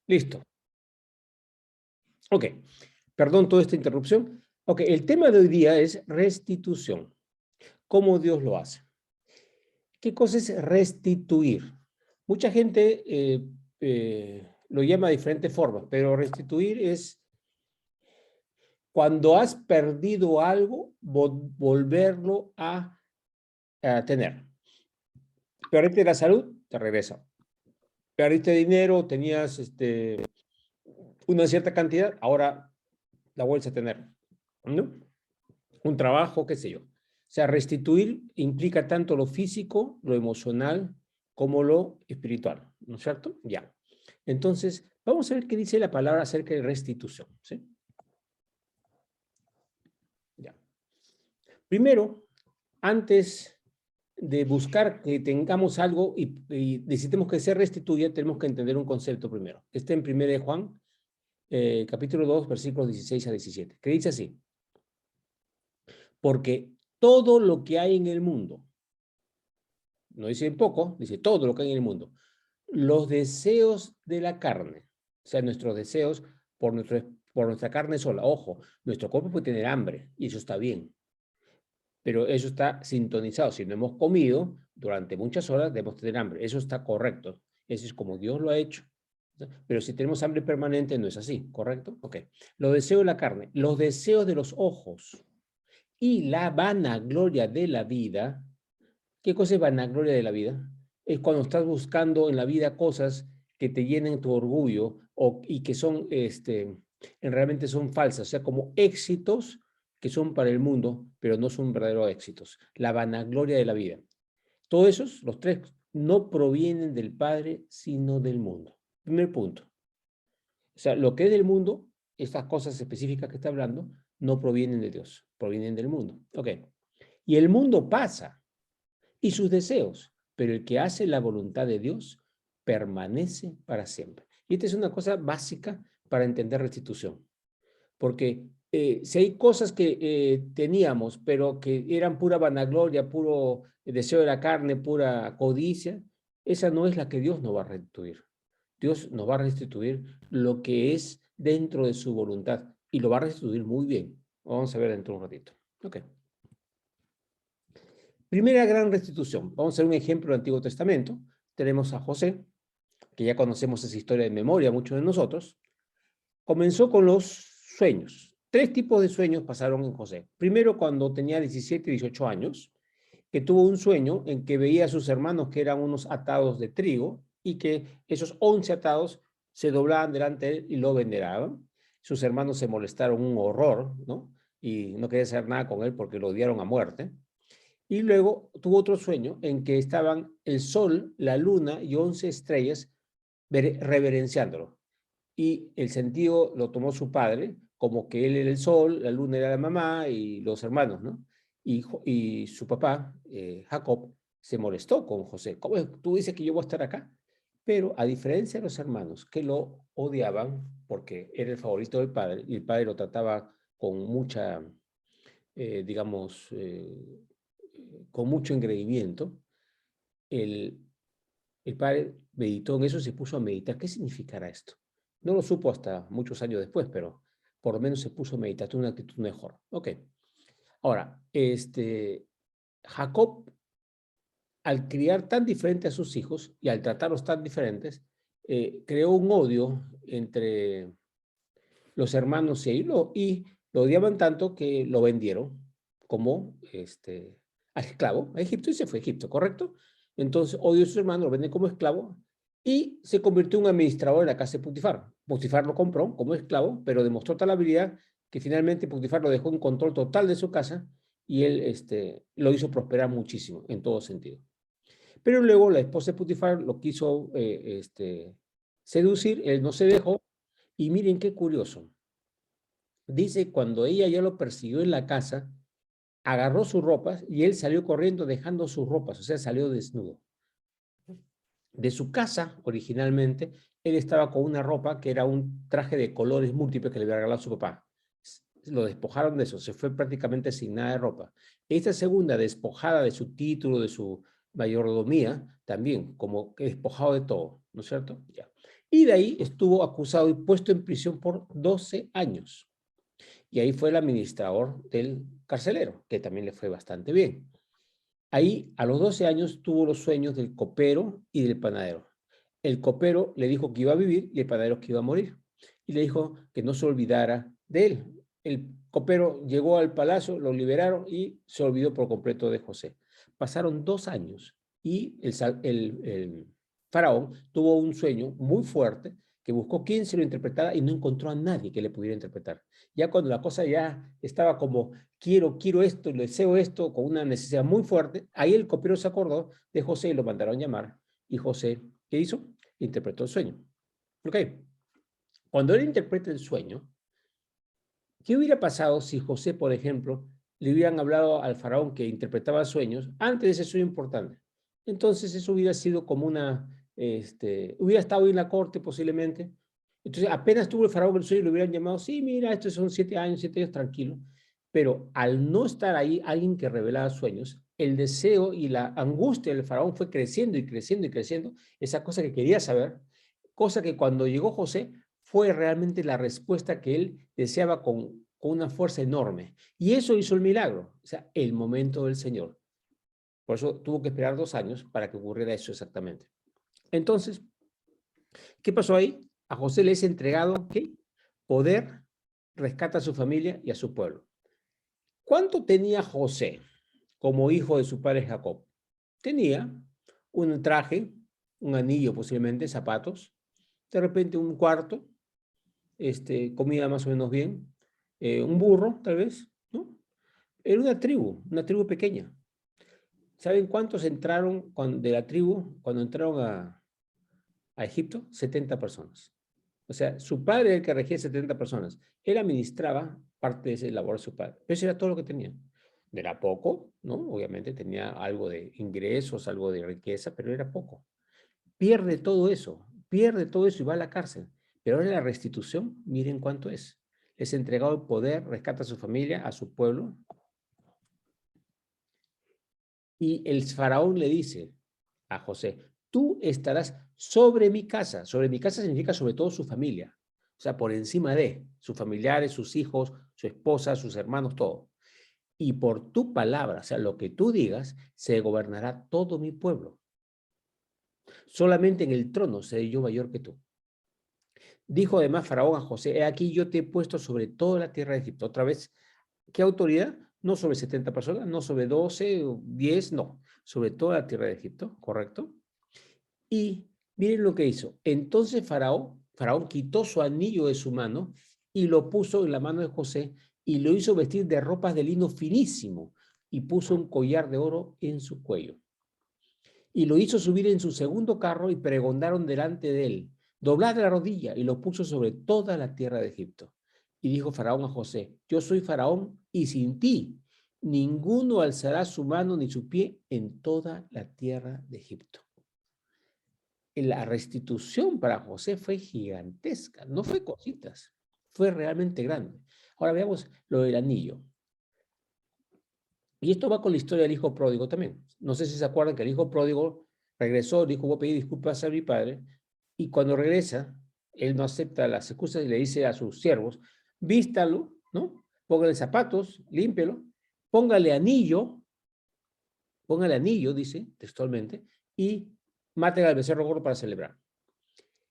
Listo. Ok. Perdón toda esta interrupción. Ok, el tema de hoy día es restitución. ¿Cómo Dios lo hace? ¿Qué cosa es restituir? Mucha gente lo llama de diferentes formas, pero restituir es cuando has perdido algo, volverlo a tener. Perdiste la salud, te regresa. Perdiste dinero, tenías una cierta cantidad, ahora la vuelves a tener, ¿no? Un trabajo, qué sé yo. O sea, restituir implica tanto lo físico, lo emocional, como lo espiritual, ¿no es cierto? Ya. Entonces, vamos a ver qué dice la palabra acerca de restitución, ¿sí? Ya. Primero, antes de buscar que tengamos algo y necesitemos que se restituya, tenemos que entender un concepto primero. Está en 1 de Juan, capítulo 2, versículos 16 a 17, que dice así: porque todo lo que hay en el mundo, no dice poco, dice todo lo que hay en el mundo, los deseos de la carne, o sea, nuestros deseos por nuestra carne sola. Ojo, nuestro cuerpo puede tener hambre y eso está bien, pero eso está sintonizado. Si no hemos comido durante muchas horas, debemos tener hambre. Eso está correcto. Eso es como Dios lo ha hecho. Pero si tenemos hambre permanente, no es así, ¿correcto? Ok. Los deseos de la carne, los deseos de los ojos y la vanagloria de la vida. ¿Qué cosa es vanagloria de la vida? Es cuando estás buscando en la vida cosas que te llenen tu orgullo y que son, realmente son falsas, o sea, como éxitos que son para el mundo, pero no son verdaderos éxitos. La vanagloria de la vida. Todos esos, los tres, no provienen del Padre, sino del mundo. Primer punto. O sea, lo que es del mundo, estas cosas específicas que está hablando, no provienen de Dios, provienen del mundo. Ok. Y el mundo pasa y sus deseos, pero el que hace la voluntad de Dios permanece para siempre. Y esta es una cosa básica para entender restitución, porque si hay cosas que teníamos, pero que eran pura vanagloria, puro deseo de la carne, pura codicia, esa no es la que Dios nos va a restituir. Dios nos va a restituir lo que es dentro de su voluntad y lo va a restituir muy bien. Vamos a ver dentro de un ratito. Ok. Primera gran restitución. Vamos a hacer un ejemplo del Antiguo Testamento. Tenemos a José, que ya conocemos esa historia de memoria, muchos de nosotros. Comenzó con los sueños. Tres tipos de sueños pasaron en José. Primero, cuando tenía 17 y 18 años, que tuvo un sueño en que veía a sus hermanos que eran unos atados de trigo y que esos 11 atados se doblaban delante de él y lo veneraban. Sus hermanos se molestaron un horror, ¿no? Y no querían hacer nada con él porque lo odiaron a muerte. Y luego tuvo otro sueño en que estaban el sol, la luna y 11 estrellas reverenciándolo. Y el sentido lo tomó su padre, como que él era el sol, la luna era la mamá y los hermanos, ¿no? Y su papá, Jacob, se molestó con José. ¿Cómo tú dices que yo voy a estar acá? Pero a diferencia de los hermanos que lo odiaban porque era el favorito del padre y el padre lo trataba con mucha, digamos, con mucho engreimiento, el, el padre meditó en eso y se puso a meditar. ¿Qué significará esto? No lo supo hasta muchos años después, pero por lo menos se puso a meditar, tuvo una actitud mejor. Ok. Ahora, Jacob, al criar tan diferente a sus hijos y al tratarlos tan diferentes, creó un odio entre los hermanos y lo odiaban tanto que lo vendieron como al esclavo a Egipto y se fue a Egipto, ¿correcto? Entonces odió a sus hermanos, lo venden como esclavo y se convirtió en un administrador de la casa de Potifar. Potifar lo compró como esclavo, pero demostró tal habilidad que finalmente Potifar lo dejó en control total de su casa y él lo hizo prosperar muchísimo en todo sentido. Pero luego la esposa de Potifar lo quiso seducir, él no se dejó y miren qué curioso. Dice, cuando ella ya lo persiguió en la casa, agarró sus ropas y él salió corriendo dejando sus ropas, o sea, salió desnudo. De su casa, originalmente, él estaba con una ropa que era un traje de colores múltiples que le había regalado su papá. Lo despojaron de eso, se fue prácticamente sin nada de ropa. Esta segunda, despojada de su título, de su mayordomía, también, como que despojado de todo, ¿no es cierto? Ya. Y de ahí estuvo acusado y puesto en prisión por 12 años. Y ahí fue el administrador del carcelero, que también le fue bastante bien. Ahí, a los 12 años, tuvo los sueños del copero y del panadero. El copero le dijo que iba a vivir y el panadero que iba a morir. Y le dijo que no se olvidara de él. El copero llegó al palacio, lo liberaron y se olvidó por completo de José. Pasaron 2 años y el faraón tuvo un sueño muy fuerte que buscó quién se lo interpretara y no encontró a nadie que le pudiera interpretar. Ya cuando la cosa ya estaba como quiero esto, deseo esto, con una necesidad muy fuerte, ahí el copero se acordó de José y lo mandaron llamar. Y José, ¿qué hizo? Interpretó el sueño. Ok. Cuando él interpreta el sueño, ¿qué hubiera pasado si José, por ejemplo, le hubieran hablado al faraón que interpretaba sueños antes de ese sueño importante? Entonces eso hubiera sido como hubiera estado en la corte posiblemente. Entonces apenas tuvo el faraón el sueño, le hubieran llamado, sí, mira, estos son 7 años, tranquilo. Pero al no estar ahí alguien que revelaba sueños, el deseo y la angustia del faraón fue creciendo y creciendo y creciendo, esa cosa que quería saber, cosa que cuando llegó José fue realmente la respuesta que él deseaba con una fuerza enorme. Y eso hizo el milagro, o sea, el momento del Señor. Por eso tuvo que esperar 2 años para que ocurriera eso exactamente. Entonces, ¿qué pasó ahí? A José le es entregado, ¿qué? Poder, rescata a su familia y a su pueblo. ¿Cuánto tenía José como hijo de su padre Jacob? Tenía un traje, un anillo posiblemente, zapatos, de repente un cuarto, comida más o menos bien, un burro tal vez, ¿no? Era una tribu pequeña. ¿Saben cuántos entraron de la tribu cuando entraron a Egipto? 70 personas. O sea, su padre era el que regía 70 personas. Él administraba parte de ese labor de su padre. Pero eso era todo lo que tenía. Era poco, ¿no? Obviamente tenía algo de ingresos, algo de riqueza, pero era poco. Pierde todo eso y va a la cárcel. Pero ahora la restitución, miren cuánto es. Es entregado el poder, rescata a su familia, a su pueblo. Y el faraón le dice a José, tú estarás sobre mi casa. Sobre mi casa significa sobre todo su familia. O sea, por encima de sus familiares, sus hijos, su esposa, sus hermanos, todo. Y por tu palabra, o sea, lo que tú digas, se gobernará todo mi pueblo. Solamente en el trono seré yo mayor que tú. Dijo además Faraón a José, he aquí yo te he puesto sobre toda la tierra de Egipto. Otra vez, ¿qué autoridad? No sobre 70 personas, no sobre 12 o 10, no. Sobre toda la tierra de Egipto, ¿correcto? Y miren lo que hizo. Entonces Faraón quitó su anillo de su mano y lo puso en la mano de José y lo hizo vestir de ropas de lino finísimo y puso un collar de oro en su cuello. Y lo hizo subir en su segundo carro y pregonaron delante de él, doblad la rodilla, y lo puso sobre toda la tierra de Egipto. Y dijo Faraón a José, yo soy Faraón y sin ti ninguno alzará su mano ni su pie en toda la tierra de Egipto. La restitución para José fue gigantesca, no fue cositas, fue realmente grande. Ahora veamos lo del anillo. Y esto va con la historia del hijo pródigo también. No sé si se acuerdan que el hijo pródigo regresó, dijo, voy a pedir disculpas a mi padre, y cuando regresa, él no acepta las excusas y le dice a sus siervos, vístalo, ¿no? Póngale zapatos, límpielo, póngale anillo, dice textualmente, y maten al becerro gordo para celebrar.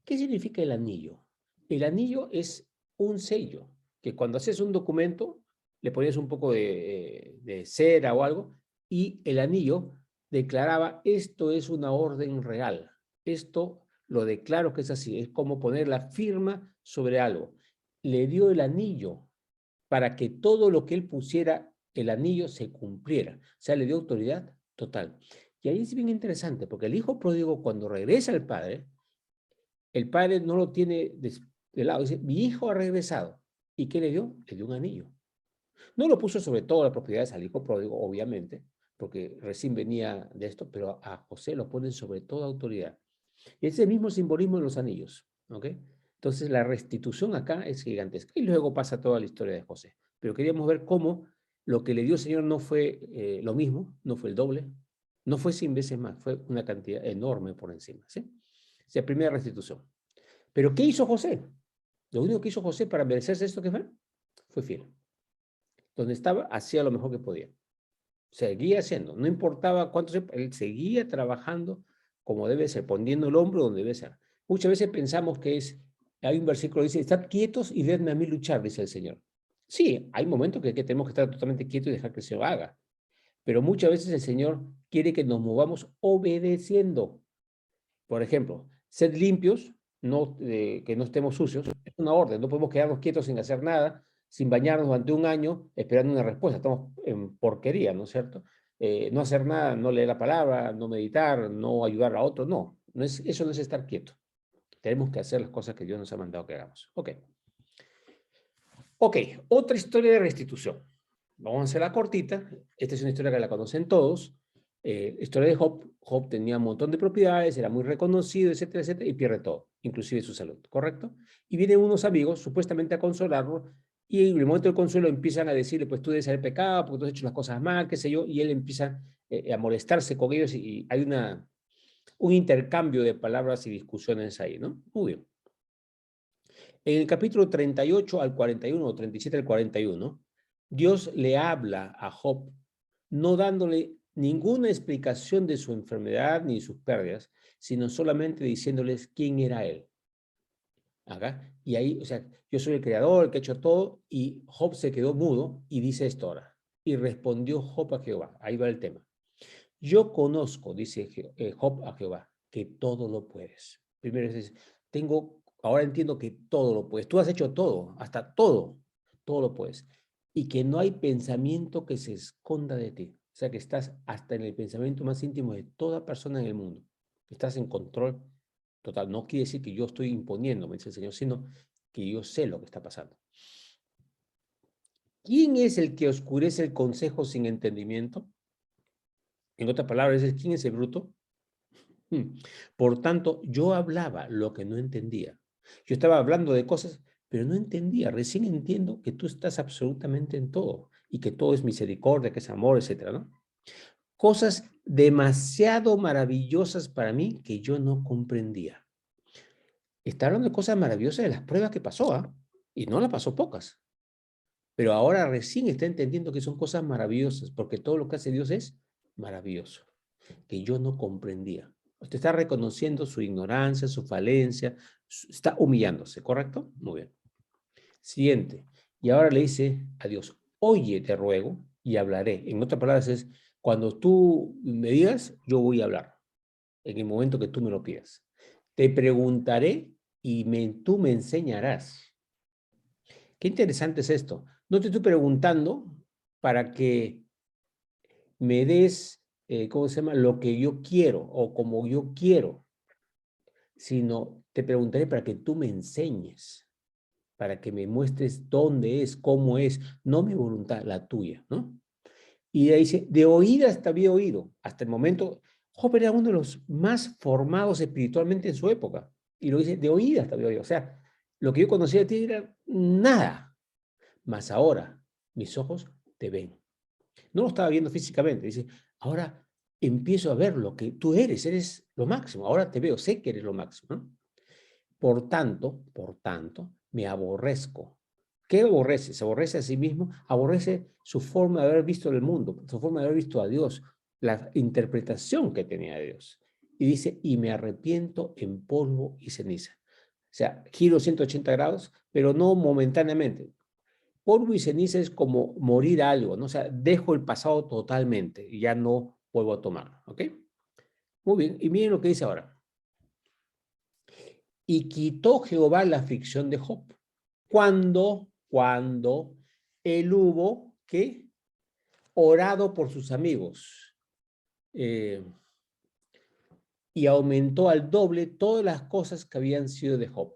¿Qué significa el anillo? El anillo es un sello, que cuando haces un documento, le ponías un poco de cera o algo, y el anillo declaraba, esto es una orden real, esto lo declaro que es así, es como poner la firma sobre algo. Le dio el anillo para que todo lo que él pusiera, el anillo se cumpliera, o sea, le dio autoridad total. Y ahí es bien interesante, porque el hijo pródigo cuando regresa al padre, el padre no lo tiene de lado, dice, mi hijo ha regresado. ¿Y qué le dio? Le dio un anillo. No lo puso sobre todas las propiedades al hijo pródigo, obviamente, porque recién venía de esto, pero a José lo ponen sobre toda autoridad. Y ese mismo simbolismo en los anillos, ¿ok? Entonces la restitución acá es gigantesca. Y luego pasa toda la historia de José. Pero queríamos ver cómo lo que le dio el Señor no fue lo mismo, no fue el doble, no fue 100 veces más, fue una cantidad enorme por encima, ¿sí? O sea, primera restitución. Pero ¿qué hizo José? Lo único que hizo José para merecerse esto que fue fiel. Donde estaba, hacía lo mejor que podía. Seguía haciendo, no importaba cuánto se, él seguía trabajando como debe ser, poniendo el hombro donde debe ser. Muchas veces pensamos que hay un versículo que dice, estad quietos y vedme a mí luchar, dice el Señor. Sí, hay momentos que tenemos que estar totalmente quietos y dejar que el Señor haga. Pero muchas veces el Señor quiere que nos movamos obedeciendo. Por ejemplo, sed limpios, que no estemos sucios, es una orden, no podemos quedarnos quietos sin hacer nada, sin bañarnos durante un año esperando una respuesta, estamos en porquería, ¿no es cierto? No hacer nada, no leer la palabra, no meditar, no ayudar a otros, no, eso no es estar quieto. Tenemos que hacer las cosas que Dios nos ha mandado que hagamos. Ok, otra historia de restitución. Vamos a hacerla cortita. Esta es una historia que la conocen todos. Historia de Job. Job tenía un montón de propiedades, era muy reconocido, etcétera, etcétera, y pierde todo, inclusive su salud, ¿correcto? Y vienen unos amigos supuestamente a consolarlo, y en el momento del consuelo empiezan a decirle, pues tú debes haber pecado, porque tú has hecho las cosas mal, qué sé yo, y él empieza a molestarse con ellos, y hay un intercambio de palabras y discusiones ahí, ¿no? Muy bien. En el capítulo 38 al 41, o 37 al 41, Dios le habla a Job, no dándole ninguna explicación de su enfermedad ni sus pérdidas, sino solamente diciéndoles quién era él. Y ahí, o sea, yo soy el creador, el que ha hecho todo, y Job se quedó mudo y dice esto ahora. Y respondió Job a Jehová. Ahí va el tema. Yo conozco, dice Job a Jehová, que todo lo puedes. Primero dice, ahora entiendo que todo lo puedes. Tú has hecho todo, hasta todo lo puedes. Y que no hay pensamiento que se esconda de ti. O sea, que estás hasta en el pensamiento más íntimo de toda persona en el mundo. Estás en control total. No quiere decir que yo estoy imponiéndome, dice el Señor, sino que yo sé lo que está pasando. ¿Quién es el que oscurece el consejo sin entendimiento? En otras palabras, ¿quién es el bruto? Por tanto, yo hablaba lo que no entendía. Yo estaba hablando de cosas, pero no entendía. Recién entiendo que tú estás absolutamente en todo y que todo es misericordia, que es amor, etcétera, ¿no? Cosas demasiado maravillosas para mí que yo no comprendía. Está hablando de cosas maravillosas de las pruebas que pasó, ¿ah? Y no las pasó pocas. Pero ahora recién está entendiendo que son cosas maravillosas, porque todo lo que hace Dios es maravilloso, que yo no comprendía. Usted está reconociendo su ignorancia, su falencia, está humillándose, ¿correcto? Muy bien. Siguiente. Y ahora le dice a Dios, oye, te ruego y hablaré. En otras palabras es, cuando tú me digas, yo voy a hablar, en el momento que tú me lo pidas. Te preguntaré y tú me enseñarás. Qué interesante es esto. No te estoy preguntando para que me des, ¿cómo se llama? Lo que yo quiero o como yo quiero, sino te preguntaré para que tú me enseñes, para que me muestres dónde es, cómo es, no mi voluntad, la tuya, ¿no? Y de ahí dice, de oídas te había oído. Hasta el momento, Job era uno de los más formados espiritualmente en su época. Y lo dice, de oídas te había oído. O sea, lo que yo conocía de ti era nada. Mas ahora mis ojos te ven. No lo estaba viendo físicamente. Dice, ahora empiezo a ver lo que tú eres lo máximo. Ahora te veo, sé que eres lo máximo, ¿no? Por tanto, me aborrezco. ¿Qué aborrece? Se aborrece a sí mismo, aborrece su forma de haber visto el mundo, su forma de haber visto a Dios, la interpretación que tenía de Dios. Y dice, y me arrepiento en polvo y ceniza. O sea, giro 180 grados, pero no momentáneamente. Polvo y ceniza es como morir a algo, ¿no? O sea, dejo el pasado totalmente y ya no vuelvo a tomarlo, ¿ok? Muy bien, y miren lo que dice ahora. Y quitó Jehová la aflicción de Job. Cuando él hubo, ¿qué? Orado por sus amigos. Y aumentó al doble todas las cosas que habían sido de Job.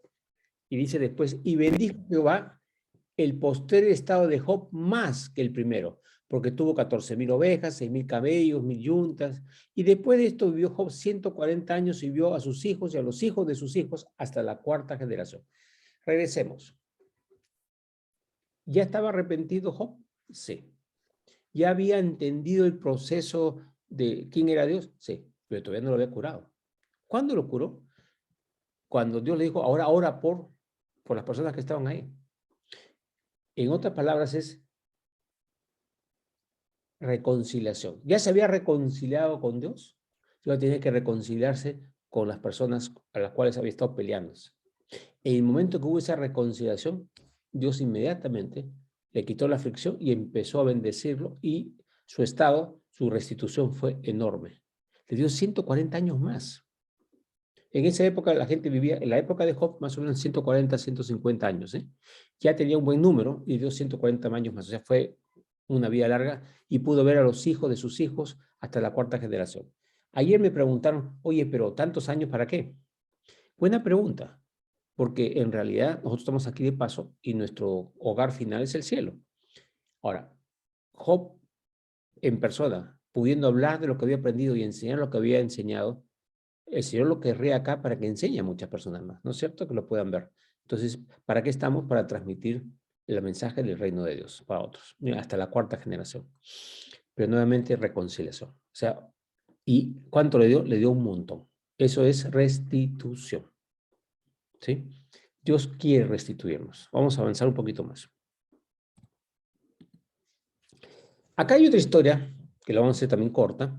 Y dice después, y bendijo Jehová el postrer estado de Job más que el primero, porque tuvo 14,000 ovejas, 6,000 camellos, 1,000 yuntas, y después de esto vivió Job 140 años y vio a sus hijos y a los hijos de sus hijos hasta la cuarta generación. Regresemos. ¿Ya estaba arrepentido Job? Sí. ¿Ya había entendido el proceso de quién era Dios? Sí, pero todavía no lo había curado. ¿Cuándo lo curó? cuando Dios le dijo, ahora ora por las personas que estaban ahí. En otras palabras es reconciliación. Ya se había reconciliado con Dios, ahora tiene que reconciliarse con las personas a las cuales había estado peleándose. En el momento que hubo esa reconciliación, Dios inmediatamente le quitó la aflicción y empezó a bendecirlo, y su estado, su restitución fue enorme. Le dio 140 años más. En esa época la gente vivía, en la época de Job, más o menos 140, 150 años. Ya tenía un buen número y dio 140 años más. O sea, fue una vida larga y pudo ver a los hijos de sus hijos hasta la cuarta generación. Ayer me preguntaron, oye, pero ¿tantos años para qué? Buena pregunta, porque en realidad nosotros estamos aquí de paso y nuestro hogar final es el cielo. Ahora, Job en persona, pudiendo hablar de lo que había aprendido y enseñar lo que había enseñado, el Señor lo querría acá para que enseñe a muchas personas más, ¿no es cierto? Que lo puedan ver. Entonces, ¿para qué estamos? Para transmitir el mensaje del reino de Dios para otros, hasta la cuarta generación. Pero nuevamente reconciliación. O sea, ¿y cuánto le dio? Le dio un montón. Eso es restitución. ¿Sí? Dios quiere restituirnos. Vamos a avanzar un poquito más. Acá hay otra historia, que la vamos a hacer también corta,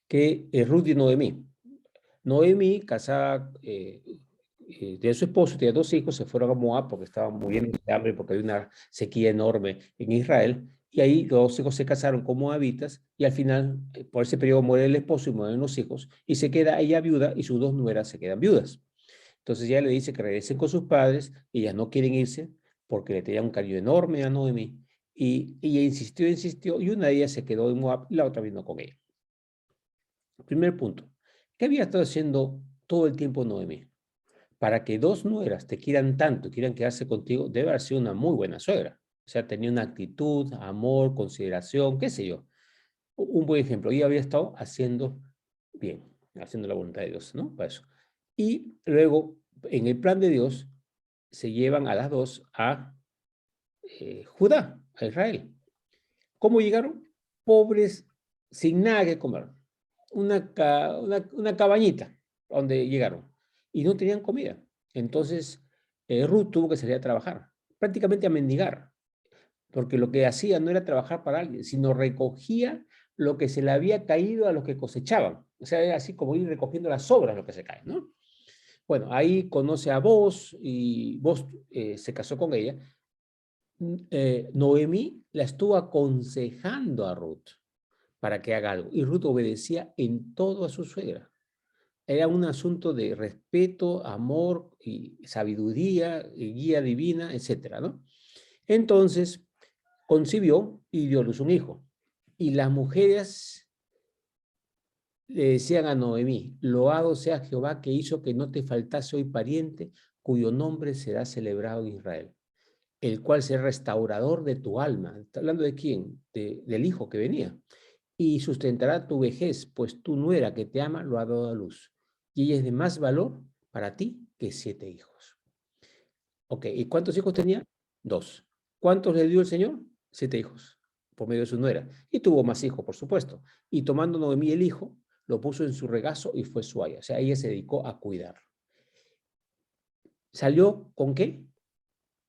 que es Ruth y Noemí. Noemí, casada, tenía su esposo, tenía 2 hijos, se fueron a Moab porque estaban muriendo de hambre, porque había una sequía enorme en Israel, y ahí los 2 hijos se casaron con moabitas, y al final, por ese periodo, muere el esposo y mueren los hijos, y se queda ella viuda, y sus 2 nueras se quedan viudas. Entonces ella le dice que regresen con sus padres, y ellas no quieren irse, porque le tenían un cariño enorme a Noemí, y ella insistió, y una de ellas se quedó en Moab, y la otra vino con ella. Primer punto, ¿qué había estado haciendo todo el tiempo Noemí? Para que 2 nueras te quieran tanto y quieran quedarse contigo, debe haber sido una muy buena suegra. O sea, tenía una actitud, amor, consideración, qué sé yo. Un buen ejemplo. Ella había estado haciendo bien, haciendo la voluntad de Dios, ¿no? Para eso. Y luego, en el plan de Dios, se llevan a las 2 a Judá, a Israel. ¿Cómo llegaron? Pobres, sin nada que comer. Una cabañita donde llegaron y no tenían comida. Entonces, Ruth tuvo que salir a trabajar, prácticamente a mendigar, porque lo que hacía no era trabajar para alguien, sino recogía lo que se le había caído a los que cosechaban. O sea, era así como ir recogiendo las sobras, lo que se cae, ¿no? Bueno, ahí conoce a Boz y Boz se casó con ella. Noemí la estuvo aconsejando a Ruth para que haga algo, y Ruth obedecía en todo a su suegra. Era un asunto de respeto, amor y sabiduría, y guía divina, etcétera, ¿no? Entonces, concibió y dio a luz un hijo. Y las mujeres le decían a Noemí, loado sea Jehová que hizo que no te faltase hoy pariente, cuyo nombre será celebrado en Israel, el cual será restaurador de tu alma. ¿Está hablando de quién? Del hijo que venía. Y sustentará tu vejez, pues tu nuera que te ama lo ha dado a luz. Y ella es de más valor para ti que 7 hijos. Ok, ¿y cuántos hijos tenía? 2. ¿Cuántos le dio el Señor? 7 hijos, por medio de su nuera. Y tuvo más hijos, por supuesto. Y tomando Noemí el hijo, lo puso en su regazo y fue su aya. O sea, ella se dedicó a cuidarlo. ¿Salió con qué?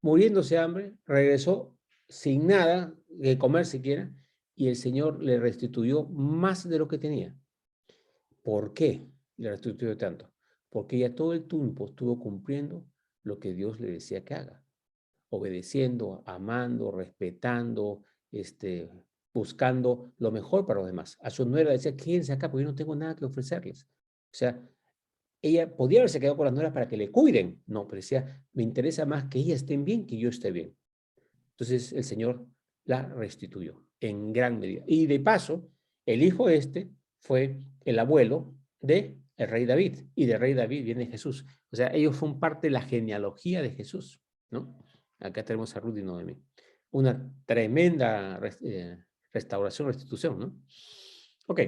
Muriéndose de hambre, regresó sin nada de comer siquiera, y el Señor le restituyó más de lo que tenía. ¿Por qué le restituyó tanto? Porque ella todo el tiempo estuvo cumpliendo lo que Dios le decía que haga, obedeciendo, amando, respetando, buscando lo mejor para los demás. A su nuera decía, quédense acá porque yo no tengo nada que ofrecerles. O sea, ella podía haberse quedado con las nueras para que le cuiden. No, pero decía, me interesa más que ellas estén bien que yo esté bien. Entonces el Señor la restituyó en gran medida. Y de paso, el hijo fue el abuelo de el rey David, y del rey David viene Jesús. O sea, ellos son parte de la genealogía de Jesús, ¿no? Acá tenemos a Ruth y Noemi. Una tremenda restauración, restitución, ¿no? Ok.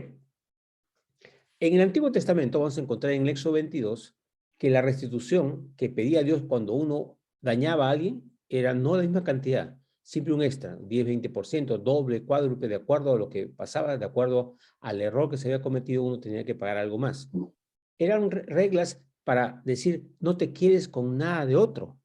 En el Antiguo Testamento vamos a encontrar en el Éxodo 22 que la restitución que pedía Dios cuando uno dañaba a alguien era no la misma cantidad, siempre un extra, 10, 20%, doble, cuádruple, de acuerdo a lo que pasaba, de acuerdo al error que se había cometido, uno tenía que pagar algo más. Eran reglas para decir, no te quieres con nada de otro.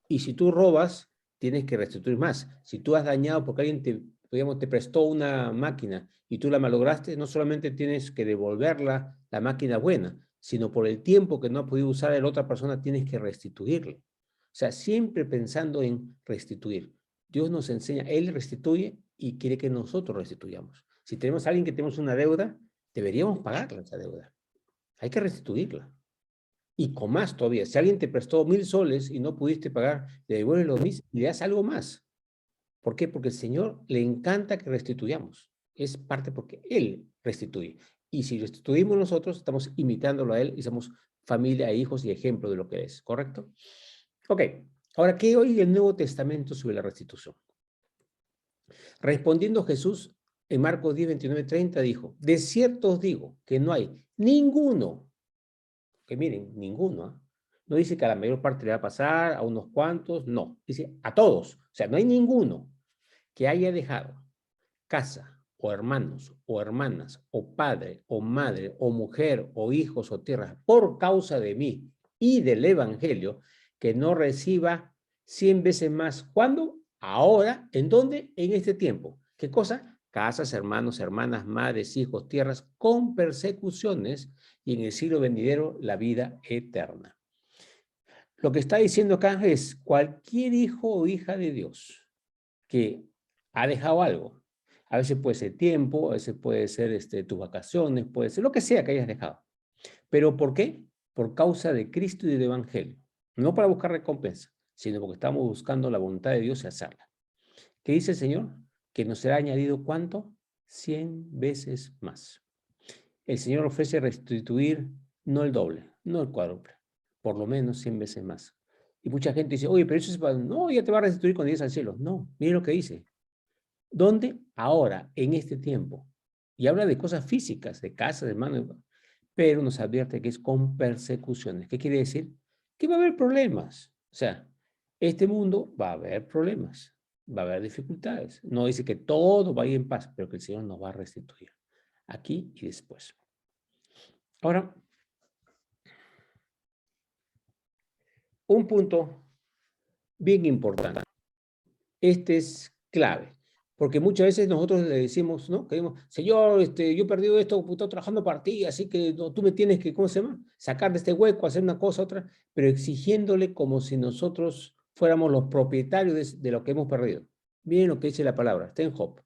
Y si tú robas, tienes que restituir más. Si tú has dañado porque alguien te, digamos, te prestó una máquina y tú la malograste, no solamente tienes que devolverla, la máquina buena, sino por el tiempo que no ha podido usar la otra persona, tienes que restituirle. O sea, siempre pensando en restituir. Dios nos enseña, Él restituye y quiere que nosotros restituyamos. Si tenemos a alguien que tenemos una deuda, deberíamos pagarle esa deuda. Hay que restituirla. Y con más todavía. Si alguien te prestó 1000 soles y no pudiste pagar, le devuelves los 1000 y le das algo más. ¿Por qué? Porque al Señor le encanta que restituyamos. Es parte porque Él restituye. Y si restituimos nosotros, estamos imitándolo a Él y somos familia, hijos y ejemplo de lo que es. ¿Correcto? Ok. Ahora, ¿qué oye el Nuevo Testamento sobre la restitución? Respondiendo Jesús en Marcos 10, 29, 30 dijo, de cierto os digo que no hay ninguno, que miren, ninguno, ¿eh? No dice que a la mayor parte le va a pasar, a unos cuantos, no, dice a todos, o sea, no hay ninguno que haya dejado casa, o hermanos, o hermanas, o padre, o madre, o mujer, o hijos, o tierras, por causa de mí y del evangelio, que no reciba 100 veces más. ¿Cuándo? Ahora. ¿En dónde? En este tiempo. ¿Qué cosa? Casas, hermanos, hermanas, madres, hijos, tierras, con persecuciones, y en el siglo venidero la vida eterna. Lo que está diciendo acá es cualquier hijo o hija de Dios que ha dejado algo. A veces puede ser tiempo, a veces puede ser tus vacaciones, puede ser lo que sea que hayas dejado. ¿Pero por qué? Por causa de Cristo y del Evangelio. No para buscar recompensa, sino porque estamos buscando la voluntad de Dios y hacerla. ¿Qué dice el Señor? Que nos será añadido ¿cuánto? 100 veces más. El Señor ofrece restituir no el doble, no el cuádruple, por lo menos 100 veces más. Y mucha gente dice, oye, pero eso es para... No, ya te va a restituir cuando llegues al cielo. No, mire lo que dice. ¿Dónde? Ahora, en este tiempo. Y habla de cosas físicas, de casas, de manos, pero nos advierte que es con persecuciones. ¿Qué quiere decir? Que va a haber problemas. O sea, este mundo va a haber problemas, va a haber dificultades. No dice que todo va a ir en paz, pero que el Señor nos va a restituir aquí y después. Ahora, un punto bien importante. Este es clave, porque muchas veces nosotros le decimos, ¿no? Queremos, Señor, yo he perdido esto, estoy trabajando para ti, así que no, tú me tienes que, ¿cómo se llama? Sacar de este hueco, hacer una cosa, otra, pero exigiéndole como si nosotros fuéramos los propietarios de lo que hemos perdido. Miren lo que dice la palabra, está en Job.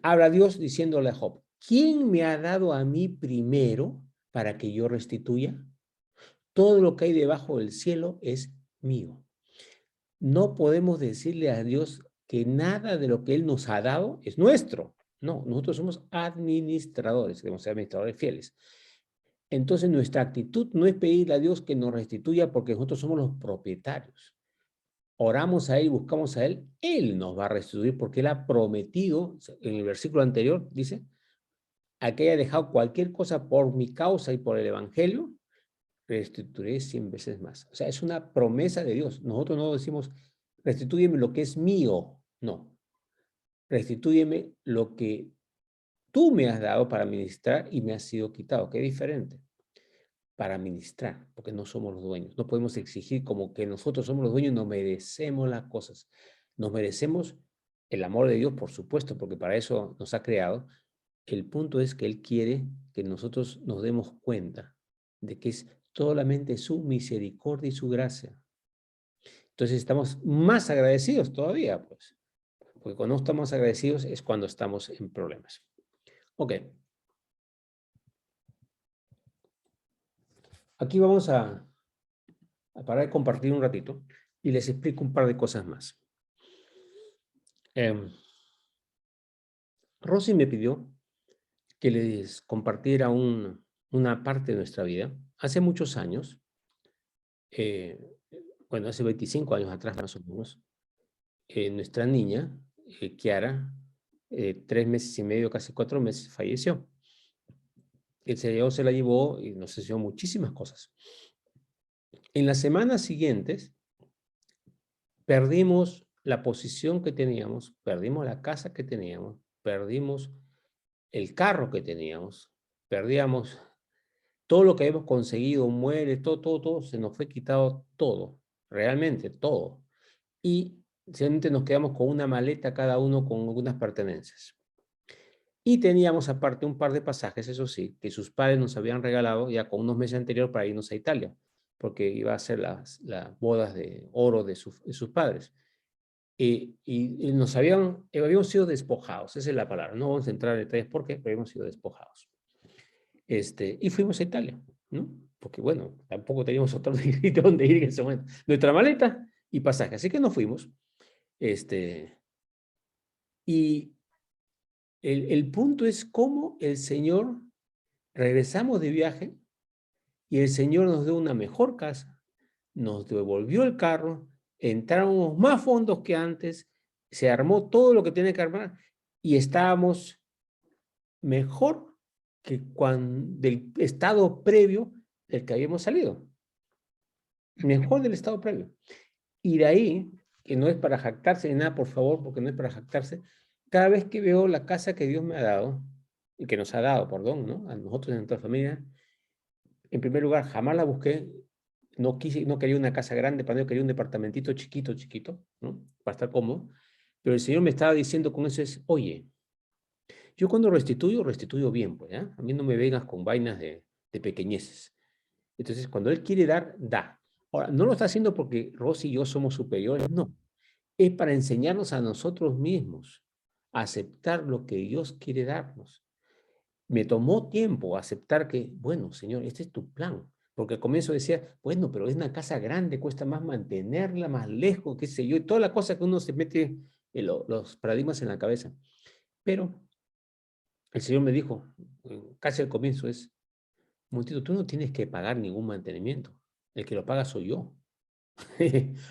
Habla Dios diciéndole a Job, ¿quién me ha dado a mí primero para que yo restituya? Todo lo que hay debajo del cielo es mío. No podemos decirle a Dios que nada de lo que Él nos ha dado es nuestro. No, nosotros somos administradores, debemos ser administradores fieles. Entonces nuestra actitud no es pedirle a Dios que nos restituya porque nosotros somos los propietarios. Oramos a Él, buscamos a Él, Él nos va a restituir porque Él ha prometido, en el versículo anterior dice, a que haya dejado cualquier cosa por mi causa y por el Evangelio, restituiré 100 veces más. O sea, es una promesa de Dios. Nosotros no decimos, restitúyeme lo que es mío. No. Restitúyeme lo que tú me has dado para ministrar y me ha sido quitado. Qué diferente. Para ministrar, porque no somos los dueños. No podemos exigir como que nosotros somos los dueños, nos merecemos las cosas. Nos merecemos el amor de Dios, por supuesto, porque para eso nos ha creado. El punto es que Él quiere que nosotros nos demos cuenta de que es solamente su misericordia y su gracia. Entonces estamos más agradecidos todavía, pues. Porque cuando no estamos agradecidos es cuando estamos en problemas. Ok. Aquí vamos a parar de compartir un ratito y les explico un par de cosas más. Rosy me pidió que les compartiera una parte de nuestra vida. Hace muchos años, eh, bueno, hace 25 años atrás más o menos, nuestra niña, Kiara, 3 meses y medio, casi 4 meses, falleció. El Señor se la llevó y nos enseñó muchísimas cosas. En las semanas siguientes, perdimos la posición que teníamos, perdimos la casa que teníamos, perdimos el carro que teníamos, perdíamos todo lo que habíamos conseguido, muebles, todo, se nos fue quitado todo, realmente todo. Y simplemente nos quedamos con una maleta cada uno con algunas pertenencias. Y teníamos aparte un par de pasajes, eso sí, que sus padres nos habían regalado ya con unos meses anteriores para irnos a Italia, porque iba a ser las bodas de oro de sus padres. Y habíamos sido despojados, esa es la palabra. No vamos a entrar en detalles por qué, pero habíamos sido despojados. Y fuimos a Italia, ¿no? Porque bueno, tampoco teníamos otro sitio donde ir en ese momento. Nuestra maleta y pasaje, así que nos fuimos. Y el punto es cómo el Señor, regresamos de viaje y el Señor nos dio una mejor casa, nos devolvió el carro, entramos más fondos que antes, se armó todo lo que tenía que armar y estábamos mejor que del estado previo del que habíamos salido. Mejor del estado previo. Y de ahí, que no es para jactarse ni nada, por favor, porque no es para jactarse, cada vez que veo la casa que Dios me ha dado, y que nos ha dado, perdón, ¿no? A nosotros en nuestra familia, en primer lugar, jamás la busqué, no quería una casa grande, para mí yo quería un departamentito chiquito, ¿no? Para estar cómodo. Pero el Señor me estaba diciendo con eso es, oye, yo cuando restituyo bien, pues, ¿ya? A mí no me vengas con vainas de pequeñeces. Entonces, cuando Él quiere dar, da. Ahora, no lo está haciendo porque Rosy y yo somos superiores, no. Es para enseñarnos a nosotros mismos a aceptar lo que Dios quiere darnos. Me tomó tiempo aceptar que, bueno, Señor, este es tu plan. Porque al comienzo decía, bueno, pero es una casa grande, cuesta más mantenerla, más lejos, qué sé yo, y toda la cosa que uno se mete en los paradigmas en la cabeza. Pero el Señor me dijo, casi al comienzo es, momentito, tú no tienes que pagar ningún mantenimiento. El que lo paga soy yo.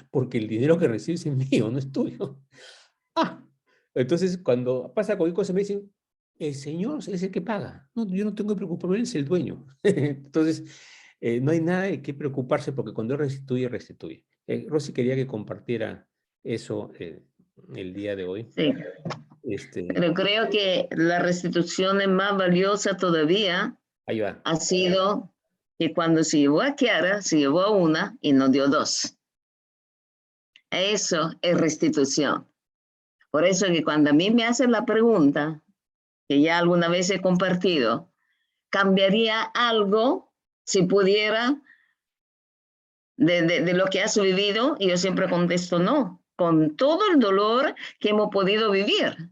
Porque el dinero que recibes es mío, no es tuyo. Ah, entonces cuando pasa cualquier cosa me dicen, el Señor es el que paga. No, yo no tengo que preocuparme, Él es el dueño. Entonces, no hay nada de qué preocuparse porque cuando Él restituye, restituye. Rosy quería que compartiera eso el día de hoy. Sí, pero creo que la restitución es más valiosa todavía Ahí va. ha sido que cuando se llevó a Kiara, se llevó a una y nos dio dos. Eso es restitución. Por eso que cuando a mí me hacen la pregunta, que ya alguna vez he compartido, ¿cambiaría algo si pudiera de lo que has vivido? Y yo siempre contesto no, con todo el dolor que hemos podido vivir,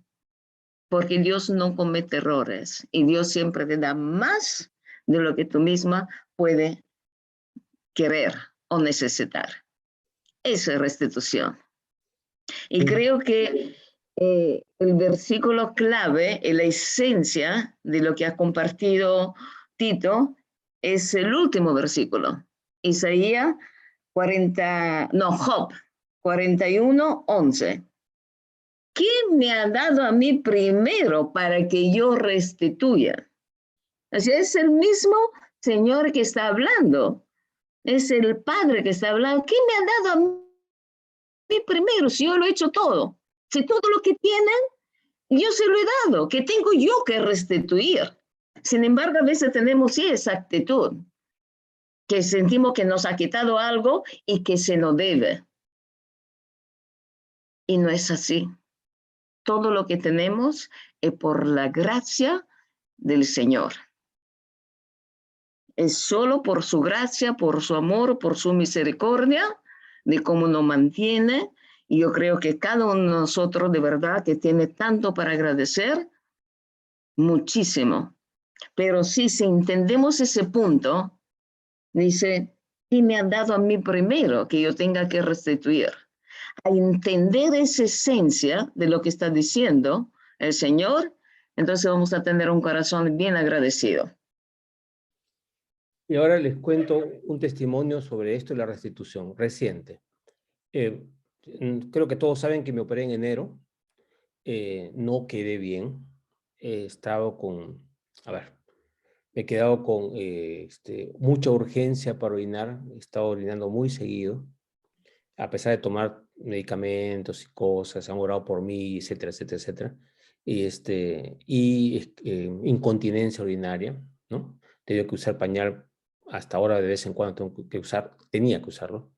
porque Dios no comete errores y Dios siempre te da más de lo que tú misma puedes querer o necesitar. Eso es restitución. Y creo que el versículo clave, la esencia de lo que ha compartido Tito, es el último versículo. Isaías 40, no, Job 41:11. ¿Quién me ha dado a mí primero para que yo restituya? Así es el mismo Señor que está hablando. Es el Padre que está hablando. ¿Quién me ha dado a mí primero si yo lo he hecho todo? Si todo lo que tienen, yo se lo he dado, que tengo yo que restituir. Sin embargo, a veces tenemos sí esa actitud, que sentimos que nos ha quitado algo y que se nos debe. Y no es así. Todo lo que tenemos es por la gracia del Señor. Es solo por su gracia, por su amor, por su misericordia, de cómo nos mantiene. Y yo creo que cada uno de nosotros de verdad que tiene tanto para agradecer, muchísimo. Pero sí, si entendemos ese punto, dice, ¿y me han dado a mí primero que yo tenga que restituir? A entender esa esencia de lo que está diciendo el Señor, entonces vamos a tener un corazón bien agradecido. Y ahora les cuento un testimonio sobre esto y la restitución reciente. Creo que todos saben que me operé en enero. No quedé bien. He estado me he quedado con mucha urgencia para orinar. He estado orinando muy seguido. A pesar de tomar medicamentos y cosas, han orado por mí, etcétera, etcétera, etcétera. Y incontinencia urinaria, ¿no? Tengo que usar pañal hasta ahora de vez en cuando tengo que tenía que usarlo.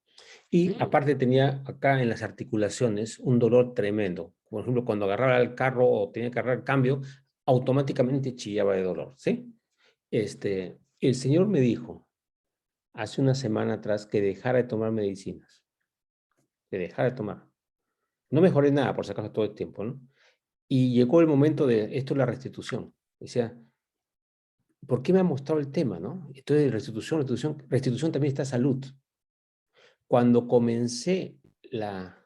Y aparte tenía acá en las articulaciones un dolor tremendo. Por ejemplo, cuando agarraba el carro o tenía que agarrar el cambio, automáticamente chillaba de dolor, ¿sí? El Señor me dijo hace una semana atrás que dejara de tomar medicinas, que dejara de tomar. No mejoré nada, por si acaso, todo el tiempo, ¿no? Y llegó el momento de, esto es la restitución. Decía, ¿por qué me ha mostrado el tema, no? Entonces, restitución también está salud. Cuando comencé la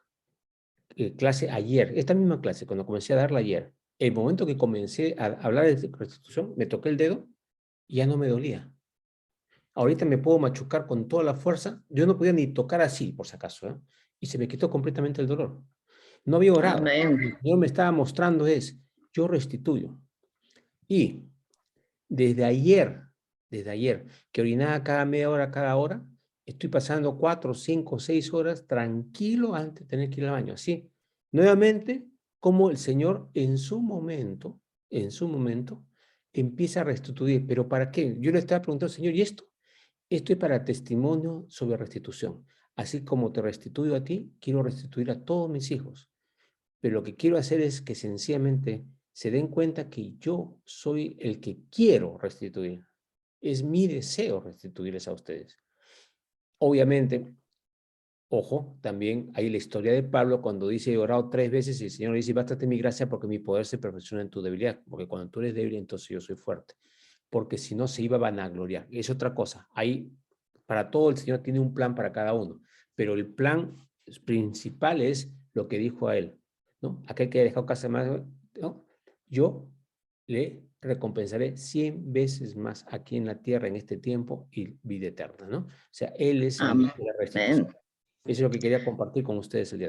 clase ayer, esta misma clase, cuando comencé a darla ayer, el momento que comencé a hablar de restitución, me toqué el dedo y ya no me dolía. Ahorita me puedo machucar con toda la fuerza, yo no podía ni tocar así, por si acaso, ¿eh? Y se me quitó completamente el dolor. No había orado. Amén. El Señor me estaba mostrando yo restituyo. Y desde ayer, que orinaba cada media hora, cada hora, estoy pasando 4, 5, 6 horas tranquilo antes de tener que ir al baño. Así, nuevamente, como el Señor en su momento, empieza a restituir. ¿Pero para qué? Yo le estaba preguntando, Señor, ¿y esto? Esto es para testimonio sobre restitución. Así como te restituyo a ti, quiero restituir a todos mis hijos. Pero lo que quiero hacer es que sencillamente se den cuenta que yo soy el que quiero restituir. Es mi deseo restituirles a ustedes. Obviamente, ojo, también hay la historia de Pablo cuando dice, he orado 3 veces y el Señor le dice, bástate mi gracia porque mi poder se perfecciona en tu debilidad. Porque cuando tú eres débil, entonces yo soy fuerte. Porque si no, se iba a vanagloriar. Es otra cosa. Ahí, para todo, el Señor tiene un plan para cada uno. Pero el plan principal es lo que dijo a él, ¿no? Aquel que ha dejado casa más, ¿no? Yo le recompensaré 100 veces más aquí en la tierra en este tiempo y vida eterna, ¿no? O sea, Él es el Dios de la restitución. Amén. Eso es lo que quería compartir con ustedes el día de hoy.